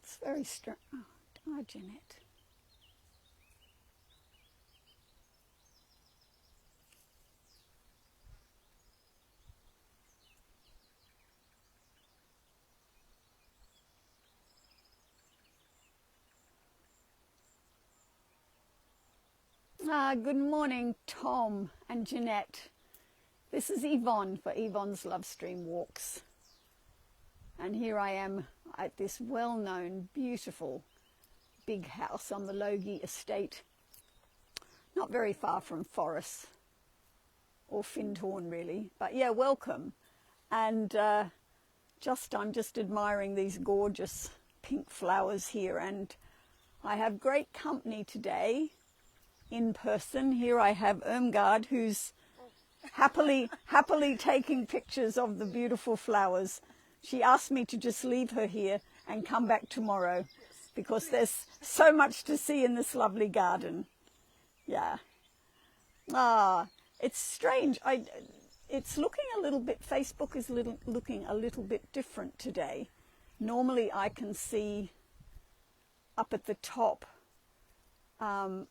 It's very strange. Oh, hi, Jeanette. Good morning, Tom and Jeanette. This is Yvonne for Yvonne's Love Stream Walks. And here I am at this well-known, beautiful, big house on the Logie estate. Not very far from Forest or Findhorn, really. But yeah, welcome. And I'm just admiring these gorgeous pink flowers here. And I have great company today in person. Here I have Irmgard, who's happily taking pictures of the beautiful flowers. She asked me to just leave her here and come back tomorrow because there's so much to see in this lovely garden. Yeah. It's strange. It's looking a little bit, Facebook is looking a little bit different today. Normally I can see up at the top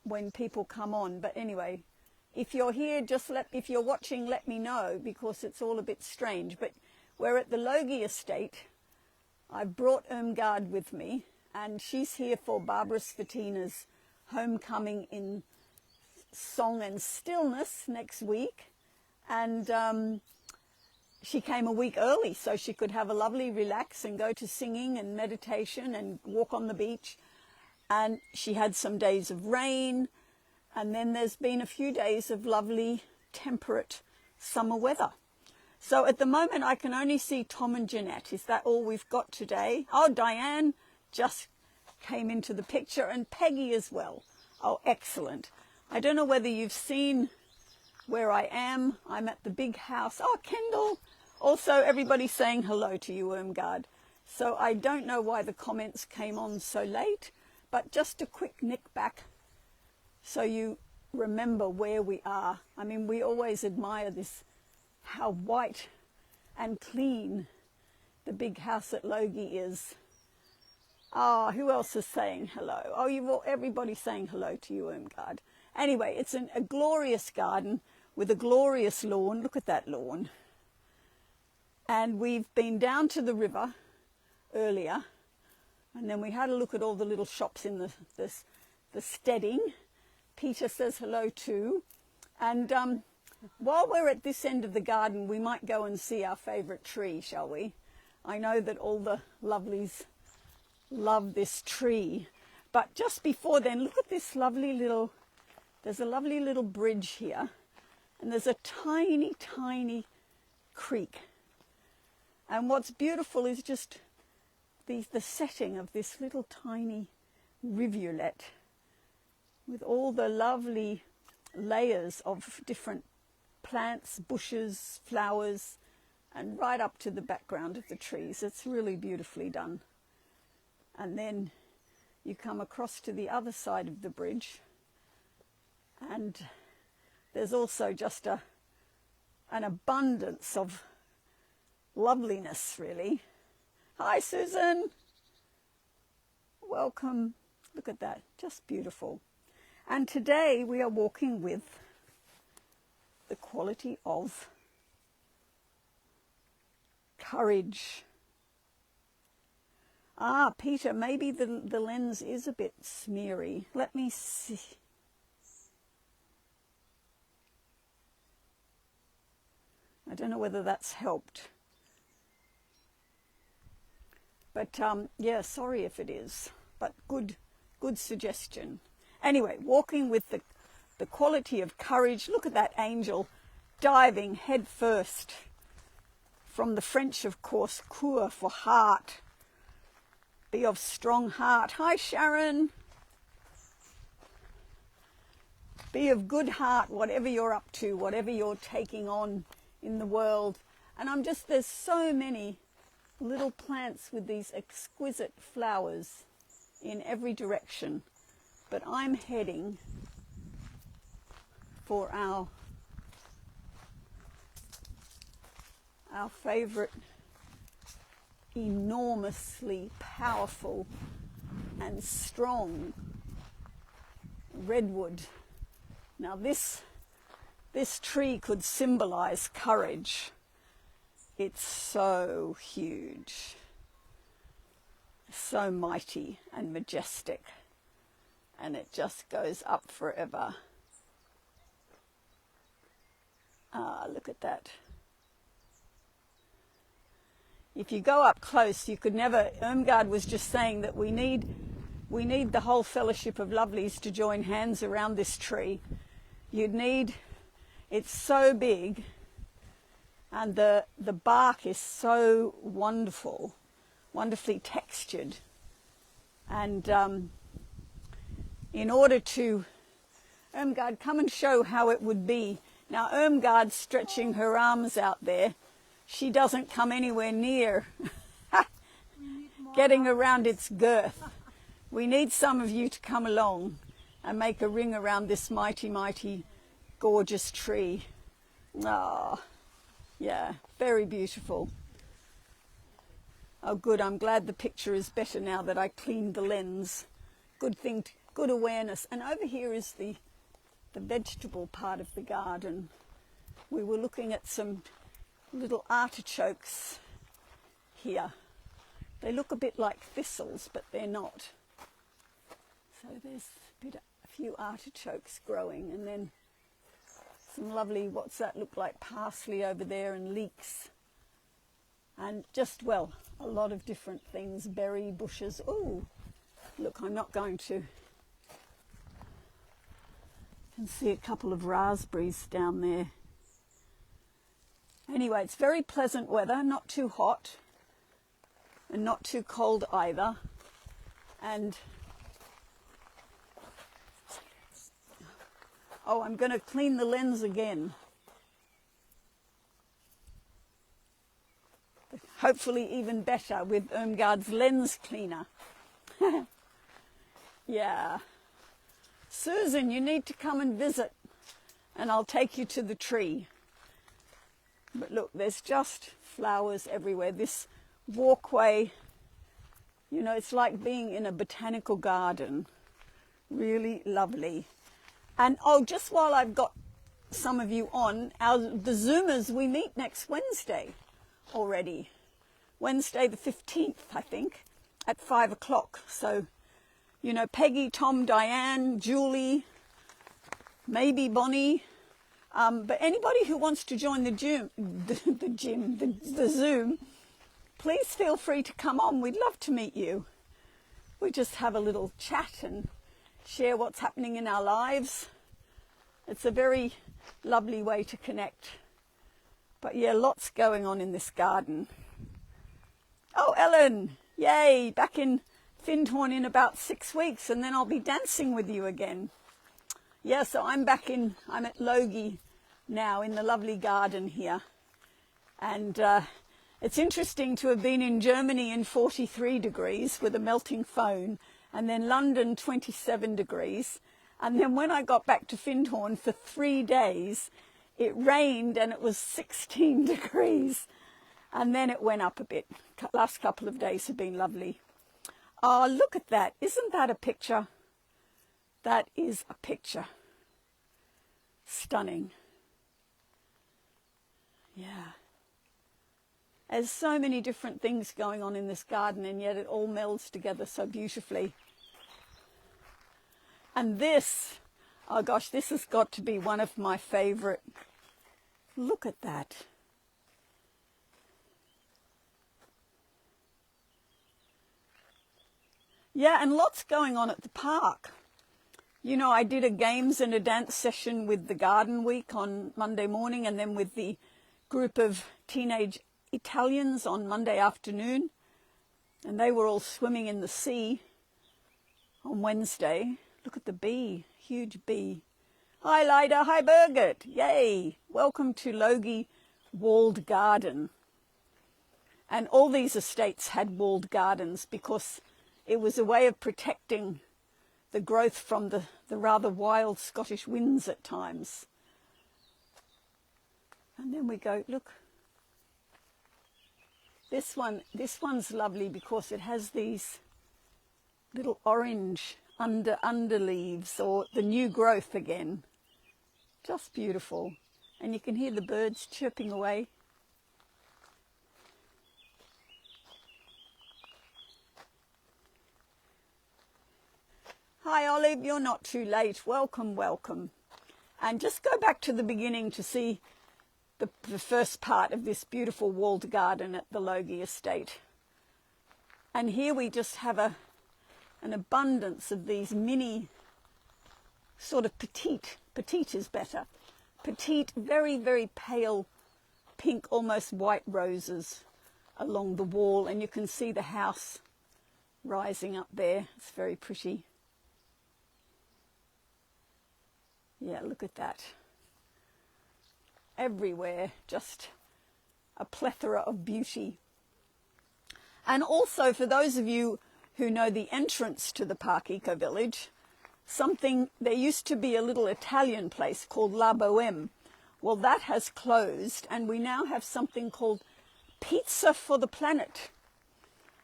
when people come on. But anyway, if you're here, if you're watching, let me know, because it's all a bit strange. But we're at the Logie estate. I've brought Irmgard with me, and she's here for Barbara Svatina's homecoming in Song and Stillness next week. And she came a week early so she could have a lovely relax and go to singing and meditation and walk on the beach. And she had some days of rain, and then there's been a few days of lovely temperate summer weather. So at the moment I can only see Tom and Jeanette. Is that all we've got today? Oh, Diane just came into the picture, and Peggy as well. Oh, excellent. I don't know whether you've seen where I am. I'm at the big house. Oh, Kendall. Also, everybody's saying hello to you, Irmgard. So I don't know why the comments came on so late, but just a quick nick back so you remember where we are. I mean, we always admire this, how white and clean the big house at Logie is. Ah, who else is saying hello? Oh, everybody's saying hello to you, Irmgard. Anyway, it's a glorious garden with a glorious lawn. Look at that lawn. And we've been down to the river earlier, and then we had a look at all the little shops in the steading. Peter says hello too. And while we're at this end of the garden, we might go and see our favourite tree, shall we? I know that all the lovelies love this tree. But just before then, look at this lovely little, there's a lovely little bridge here. And there's a tiny, tiny creek. And what's beautiful is just the setting of this little tiny rivulet with all the lovely layers of different plants, bushes, flowers, and right up to the background of the trees. It's really beautifully done. And then you come across to the other side of the bridge, and there's also just an abundance of loveliness, really. Hi, Susan. Welcome. Look at that. Just beautiful. And today we are walking with the quality of courage. Ah, Peter, maybe the lens is a bit smeary. Let me see. I don't know whether that's helped. But yeah, sorry if it is. But good suggestion. Anyway, walking with the quality of courage. Look at that angel diving head first. From the French, of course, coeur for heart. Be of strong heart. Hi, Sharon. Be of good heart, whatever you're up to, whatever you're taking on in the world. And there's so many little plants with these exquisite flowers in every direction. But I'm heading for our favourite enormously powerful and strong redwood. Now this tree could symbolize courage. It's so huge, so mighty and majestic, and it just goes up forever. Ah, look at that. If you go up close, you could never... Irmgard was just saying that we need the whole Fellowship of Lovelies to join hands around this tree. You'd need... It's so big, and the bark is so wonderful, wonderfully textured. And in order to... Irmgard, come and show how it would be. Now, Irmgard's stretching her arms out there. She doesn't come anywhere near getting around its girth. We need some of you to come along and make a ring around this mighty, mighty, gorgeous tree. Ah, yeah, very beautiful. Oh, good. I'm glad the picture is better now that I cleaned the lens. Good thing, good awareness. And over here is the vegetable part of the garden. We were looking at some little artichokes here. They look a bit like thistles, but they're not. So there's a few artichokes growing, and then some lovely, what's that look like, parsley over there, and leeks. And just, well, a lot of different things, berry bushes. Oh, look, I'm not going to... I can see a couple of raspberries down there. Anyway, it's very pleasant weather, not too hot and not too cold either. And, oh, I'm going to clean the lens again. Hopefully even better with Irmgard's lens cleaner. Yeah. Susan, you need to come and visit, and I'll take you to the tree. But look, there's just flowers everywhere. This walkway, you know, it's like being in a botanical garden. Really lovely. And oh, just while I've got some of you on, the Zoomers, we meet next Wednesday already. Wednesday the 15th, I think, at 5 o'clock. So, you know, Peggy, Tom, Diane, Julie, maybe Bonnie. But anybody who wants to join the Zoom, please feel free to come on. We'd love to meet you. We just have a little chat and share what's happening in our lives. It's a very lovely way to connect. But yeah, lots going on in this garden. Oh, Ellen, yay, back in Findhorn in about 6 weeks, and then I'll be dancing with you again. Yeah, so I'm at Logie now in the lovely garden here. And it's interesting to have been in Germany in 43 degrees with a melting phone, and then London 27 degrees. And then when I got back to Findhorn for 3 days, it rained and it was 16 degrees. And then it went up a bit. Last couple of days have been lovely. Oh, look at that. Isn't that a picture? That is a picture. Stunning. Yeah. There's so many different things going on in this garden, and yet it all melds together so beautifully. And this, oh gosh, this has got to be one of my favorite. Look at that. Yeah, and lots going on at the park. You know, I did a games and a dance session with the Garden Week on Monday morning, and then with the group of teenage Italians on Monday afternoon. And they were all swimming in the sea on Wednesday. Look at the bee, huge bee. Hi, Lida. Hi, Birgit. Yay. Welcome to Logie Walled Garden. And all these estates had walled gardens because it was a way of protecting the growth from the rather wild Scottish winds at times. And then we go, look. This one's lovely because it has these little orange under leaves, or the new growth again. Just beautiful. And you can hear the birds chirping away. Hi Olive, you're not too late. Welcome, welcome. And just go back to the beginning to see the first part of this beautiful walled garden at the Logie estate. And here we just have an abundance of these mini, sort of petite is better, petite, very, very pale pink, almost white roses along the wall. And you can see the house rising up there. It's very pretty. Yeah, look at that. Everywhere, just a plethora of beauty. And also, for those of you who know the entrance to the Park Eco Village, there used to be a little Italian place called La Boheme. Well, that has closed, and we now have something called Pizza for the Planet.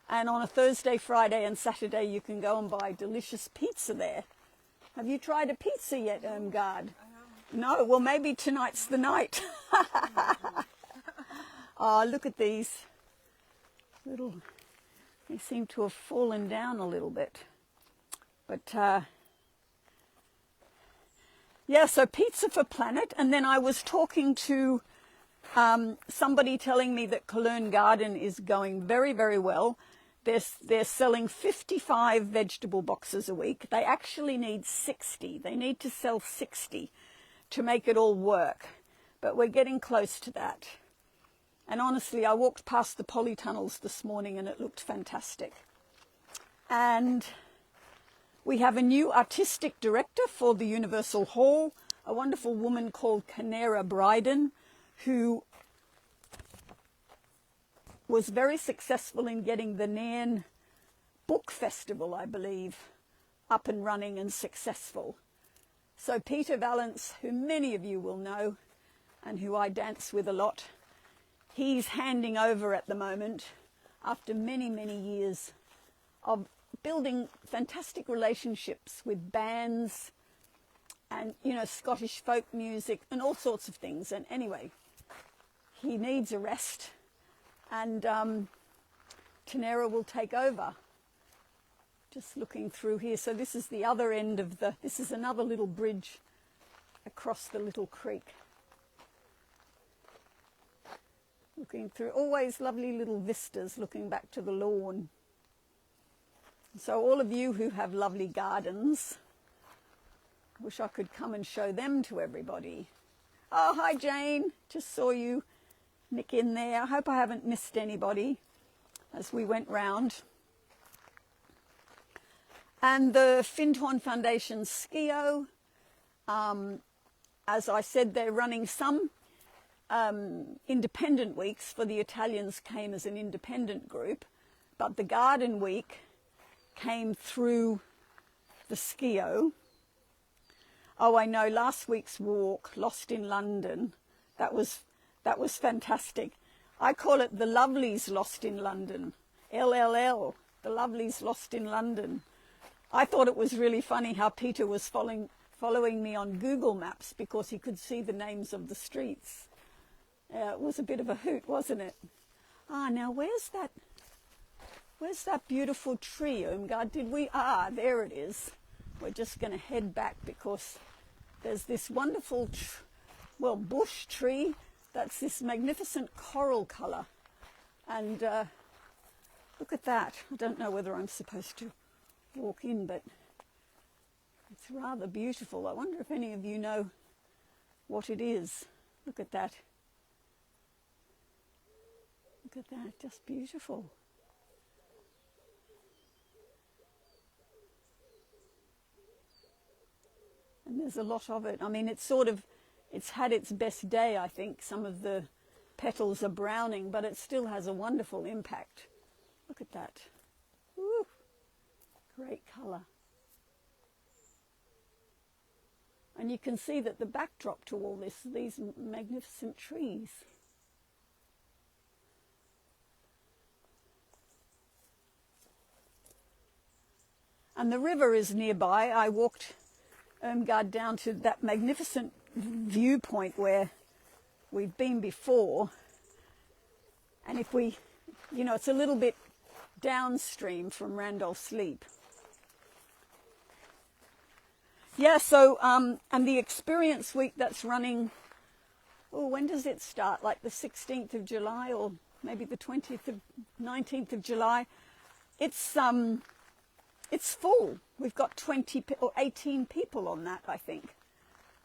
And on a Thursday, Friday and Saturday, you can go and buy delicious pizza there. Have you tried a pizza yet, Irmgard? No, well, maybe tonight's the night. Oh, look at these little, they seem to have fallen down a little bit. But, yeah, so Pizza for Planet. And then I was talking to somebody telling me that Cologne Garden is going very, very well. They're selling 55 vegetable boxes a week. They actually need 60. They need to sell 60 to make it all work. But we're getting close to that. And honestly, I walked past the polytunnels this morning and it looked fantastic. And we have a new artistic director for the Universal Hall, a wonderful woman called Canera Bryden, who was very successful in getting the Nairn Book Festival, I believe, up and running and successful. So Peter Valance, who many of you will know and who I dance with a lot, he's handing over at the moment after many, many years of building fantastic relationships with bands and, you know, Scottish folk music and all sorts of things. And anyway, he needs a rest. And Tenera will take over. Just looking through here. So this is the other end of this is another little bridge across the little creek. Looking through, always lovely little vistas looking back to the lawn. So all of you who have lovely gardens, I wish I could come and show them to everybody. Oh, hi Jane, just saw you nick in there. I hope I haven't missed anybody as we went round. And the Findhorn Foundation Skio, as I said, they're running some independent weeks. For the Italians came as an independent group, but the Garden Week came through the Skio. Oh, I know, last week's walk, Lost in London, that was fantastic. I call it the Lovelies Lost in London. LLL, the Lovelies Lost in London. I thought it was really funny how Peter was following me on Google Maps because he could see the names of the streets. It was a bit of a hoot, wasn't it? Ah, now where's that beautiful tree, Irmgard? There it is. We're just going to head back because there's this wonderful, bush tree. That's this magnificent coral colour. And look at that. I don't know whether I'm supposed to walk in, but it's rather beautiful. I wonder if any of you know what it is. Look at that. Look at that. Just beautiful. And there's a lot of it. I mean, it's had its best day, I think. Some of the petals are browning, but it still has a wonderful impact. Look at that. Woo. Great colour. And you can see that the backdrop to all this, these magnificent trees. And the river is nearby. I walked Ermgard down to that magnificent viewpoint where we've been before. And if we, you know, it's a little bit downstream from Randolph's Leap. Yeah, so, and the experience week that's running, oh, when does it start? Like the 16th of July or maybe the 19th of July. It's full. We've got 20 or 18 people on that, I think.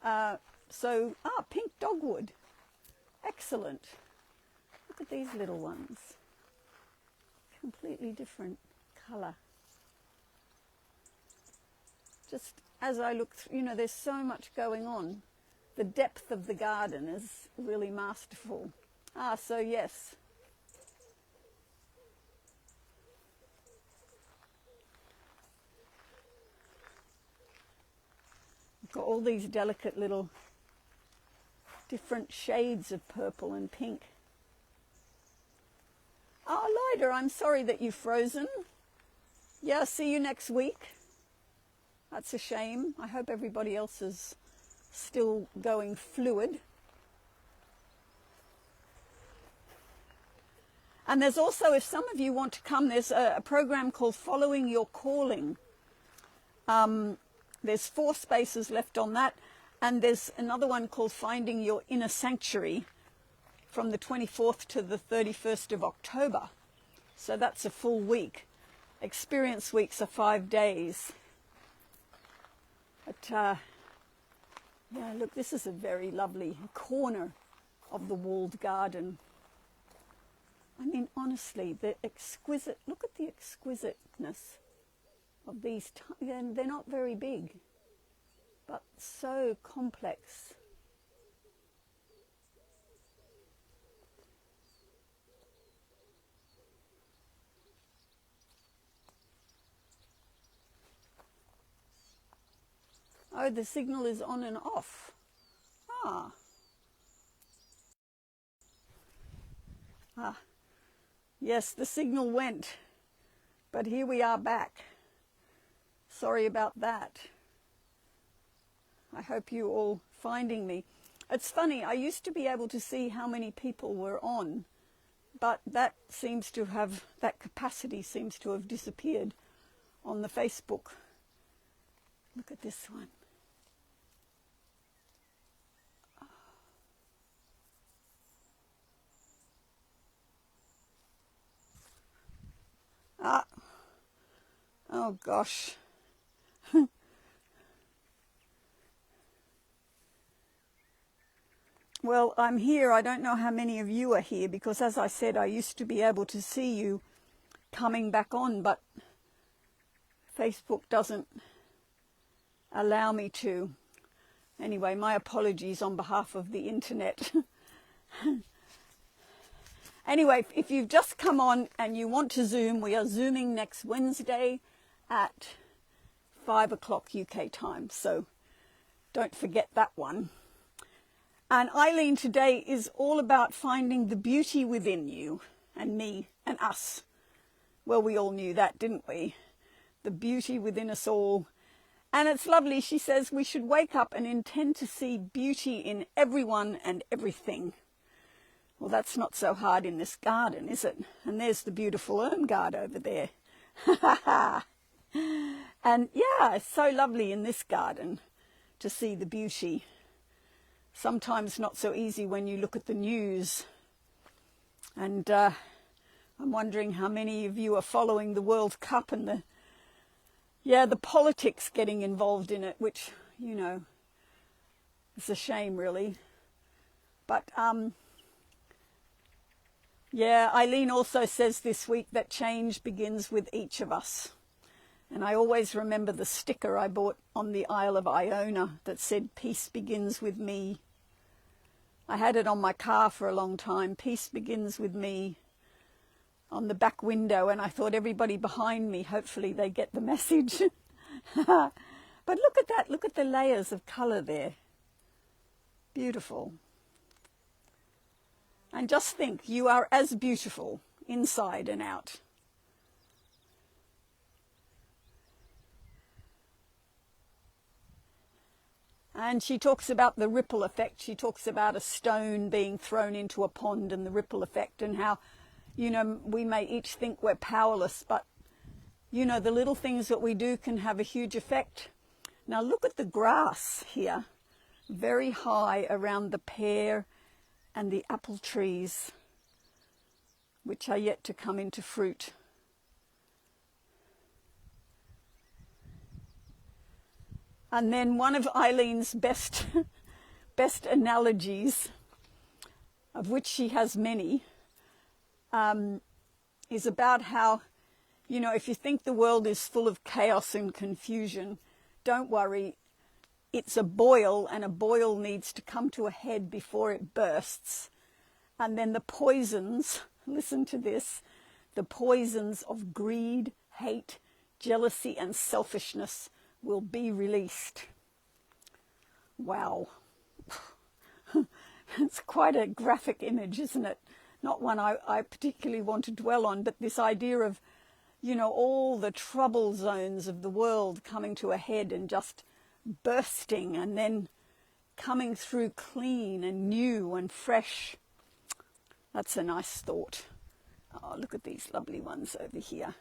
Pink dogwood. Excellent. Look at these little ones. Completely different colour. Just as I look through, you know, there's so much going on. The depth of the garden is really masterful. So yes. Got all these delicate little different shades of purple and pink. Oh, Lyda, I'm sorry that you've frozen. Yeah, see you next week. That's a shame. I hope everybody else is still going fluid. And there's also, if some of you want to come, there's a program called Following Your Calling. There's 4 spaces left on that. And there's another one called Finding Your Inner Sanctuary from the 24th to the 31st of October. So that's a full week. Experience weeks are 5 days. But, yeah, look, this is a very lovely corner of the walled garden. I mean, honestly, the exquisite, look at the exquisiteness of these. They're not very big, but so complex. Oh, the signal is on and off. Yes, the signal went, but here we are back. Sorry about that. I hope you all finding me. It's funny, I used to be able to see how many people were on, but that capacity seems to have disappeared on the Facebook. Look at this one. Oh gosh. Well, I'm here. I don't know how many of you are here because, as I said, I used to be able to see you coming back on, but Facebook doesn't allow me to. Anyway, my apologies on behalf of the internet. Anyway, if you've just come on and you want to Zoom, we are Zooming next Wednesday at 5 o'clock UK time. So don't forget that one. And Eileen today is all about finding the beauty within you and me and us. Well, we all knew that, didn't we? The beauty within us all. And it's lovely. She says we should wake up and intend to see beauty in everyone and everything. Well, that's not so hard in this garden, is it? And there's the beautiful Ermgard over there. And yeah, it's so lovely in this garden to see the beauty. Sometimes not so easy when you look at the news. And I'm wondering how many of you are following the World Cup and the politics getting involved in it, which, you know, is a shame, really. But yeah, Eileen also says this week that change begins with each of us. And I always remember the sticker I bought on the Isle of Iona that said, "Peace begins with me." I had it on my car for a long time. Peace begins with me, on the back window, and I thought everybody behind me, hopefully they get the message. But look at that. Look at the layers of colour there. Beautiful. And just think, you are as beautiful inside and out. And she talks about the ripple effect. She talks about a stone being thrown into a pond and the ripple effect, and how, you know, we may each think we're powerless, but, you know, the little things that we do can have a huge effect. Now look at the grass here, very high around the pear and the apple trees, which are yet to come into fruit. And then one of Eileen's best analogies, of which she has many, is about how, you know, if you think the world is full of chaos and confusion, don't worry, it's a boil, and a boil needs to come to a head before it bursts. And then the poisons, listen to this, the poisons of greed, hate, jealousy, and selfishness will be released. Wow. It's quite a graphic image, isn't it? Not one I particularly want to dwell on, but this idea of, you know, all the trouble zones of the world coming to a head and just bursting, and then coming through clean and new and fresh. That's a nice thought. Oh, look at these lovely ones over here.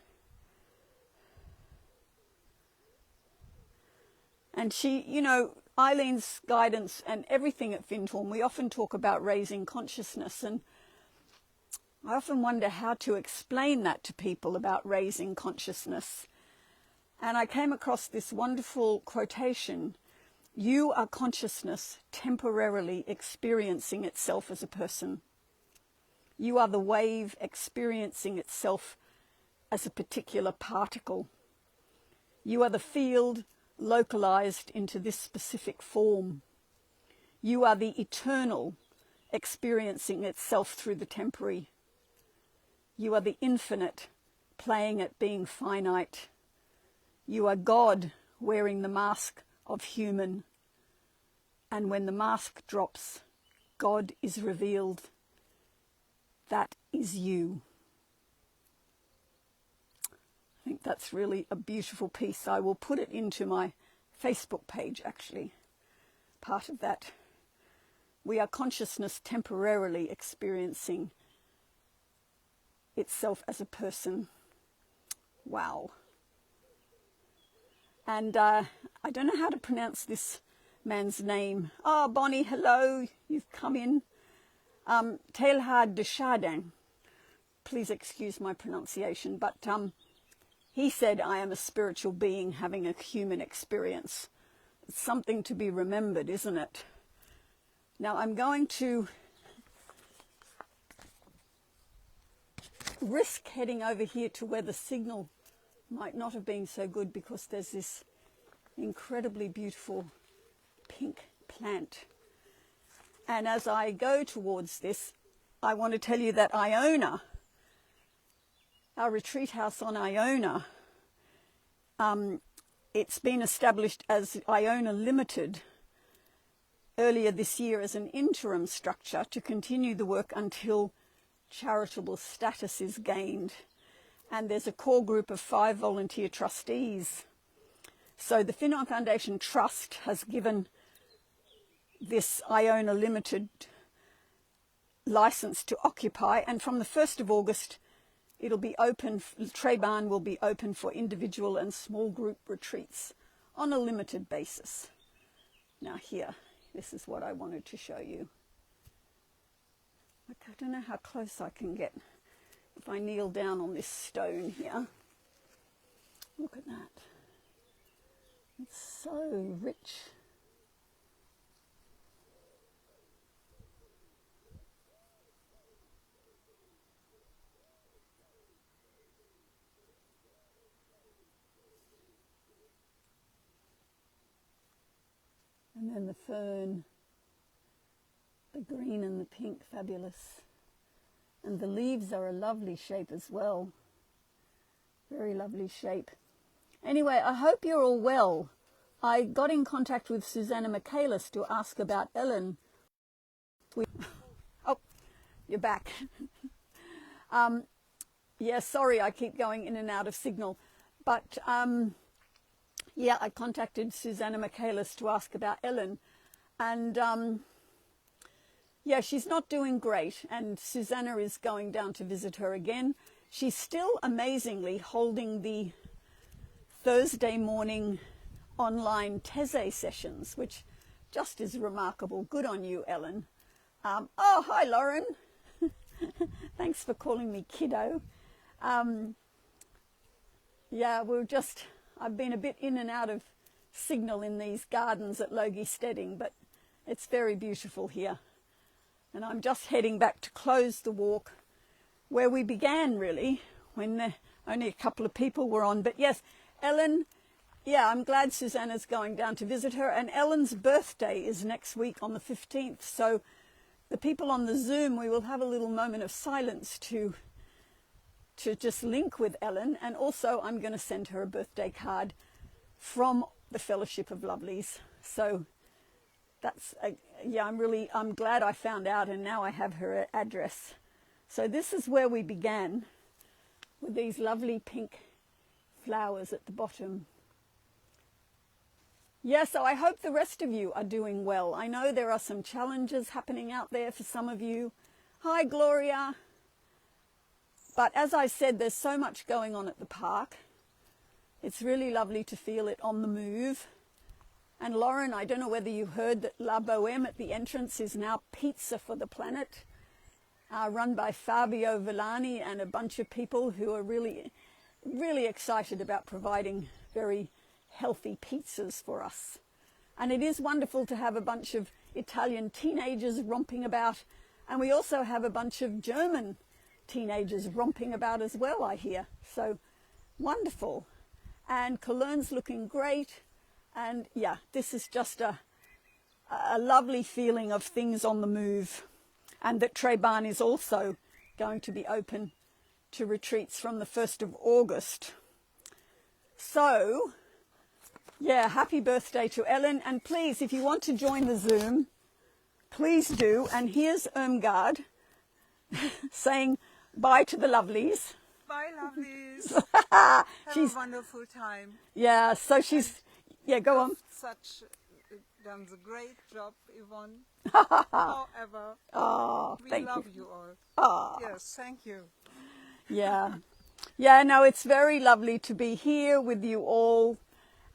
And she, you know, Eileen's guidance and everything at Findhorn, we often talk about raising consciousness, and I often wonder how to explain that to people about raising consciousness. And I came across this wonderful quotation: "You are consciousness temporarily experiencing itself as a person. You are the wave experiencing itself as a particular particle. You are the field localized into this specific form. You are the eternal experiencing itself through the temporary. You are the infinite playing at being finite. You are God wearing the mask of human. And when the mask drops, God is revealed. That is you." I think that's really a beautiful piece. I will put it into my Facebook page, actually. Part of that. We are consciousness temporarily experiencing itself as a person. Wow. And I don't know how to pronounce this man's name. Oh, Bonnie, hello. You've come in. Teilhard de Chardin. Please excuse my pronunciation, but he said, "I am a spiritual being having a human experience." It's something to be remembered, isn't it? Now I'm going to risk heading over here to where the signal might not have been so good, because there's this incredibly beautiful pink plant. And as I go towards this, I want to tell you that Iona, our retreat house on Iona, it's been established as Iona Limited earlier this year as an interim structure to continue the work until charitable status is gained. And there's a core group of 5 volunteer trustees. So the Findhorn Foundation Trust has given this Iona Limited license to occupy, and from the 1st of August it'll be open, Trey Barn will be open for individual and small group retreats on a limited basis. Now here, this is what I wanted to show you. I don't know how close I can get if I kneel down on this stone here. Look at that. It's so rich. And then the fern, the green and the pink, fabulous. And the leaves are a lovely shape as well. Very lovely shape. Anyway, I hope you're all well. I got in contact with Susanna Michaelis to ask about Ellen. Oh, you're back. Yeah, sorry, I keep going in and out of signal. But yeah, I contacted Susanna Michaelis to ask about Ellen. And yeah, she's not doing great, and Susanna is going down to visit her again. She's still amazingly holding the Thursday morning online Teze sessions, which just is remarkable. Good on you, Ellen. Oh, hi, Lauren. Thanks for calling me kiddo. Yeah, I've been a bit in and out of signal in these gardens at Logie Stedding, but it's very beautiful here. And I'm just heading back to close the walk where we began, really, when only a couple of people were on. But yes, Ellen, yeah, I'm glad Susanna's going down to visit her. And Ellen's birthday is next week on the 15th. So the people on the Zoom, we will have a little moment of silence to just link with Ellen. And also I'm going to send her a birthday card from the Fellowship of Lovelies. So that's, yeah, I'm glad I found out, and now I have her address. So this is where we began, with these lovely pink flowers at the bottom. Yeah, so I hope the rest of you are doing well. I know there are some challenges happening out there for some of you. Hi, Gloria. But as I said, there's so much going on at the park. It's really lovely to feel it on the move. And Lauren, I don't know whether you heard that La Boheme at the entrance is now Pizza for the Planet, run by Fabio Villani and a bunch of people who are really, really excited about providing very healthy pizzas for us. And it is wonderful to have a bunch of Italian teenagers romping about, and we also have a bunch of German teenagers romping about as well, I hear. So wonderful. And Cologne's looking great. And yeah, this is just a lovely feeling of things on the move, and that Treban is also going to be open to retreats from the 1st of August. So yeah, happy birthday to Ellen. And please, if you want to join the Zoom, please do. And here's Irmgard saying bye to the lovelies. Bye, lovelies. Have a wonderful time. Yeah, so she's... Yeah, go on. Done a great job, Yvonne. However, we love you all. Yes, thank you. Yeah. Yeah, no, it's very lovely to be here with you all.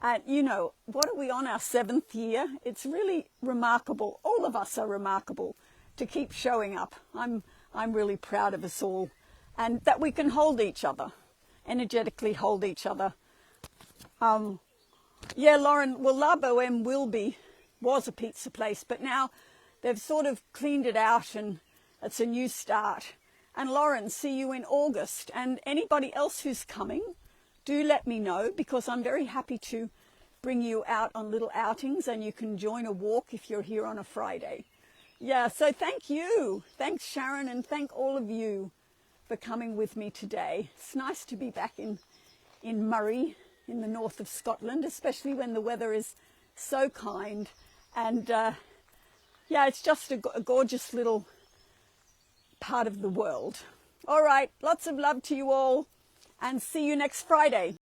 And, you know, what are we on, our 7th year? It's really remarkable. All of us are remarkable to keep showing up. I'm really proud of us all. And that we can hold each other, energetically hold each other. Yeah, Lauren, well, La Boheme was a pizza place, but now they've sort of cleaned it out and it's a new start. And Lauren, see you in August. And anybody else who's coming, do let me know, because I'm very happy to bring you out on little outings, and you can join a walk if you're here on a Friday. Yeah, so thank you. Thanks, Sharon, and thank all of you for coming with me today. It's nice to be back in Murray, in the north of Scotland, especially when the weather is so kind. And yeah, it's just a gorgeous little part of the world. All right, lots of love to you all, and see you next Friday.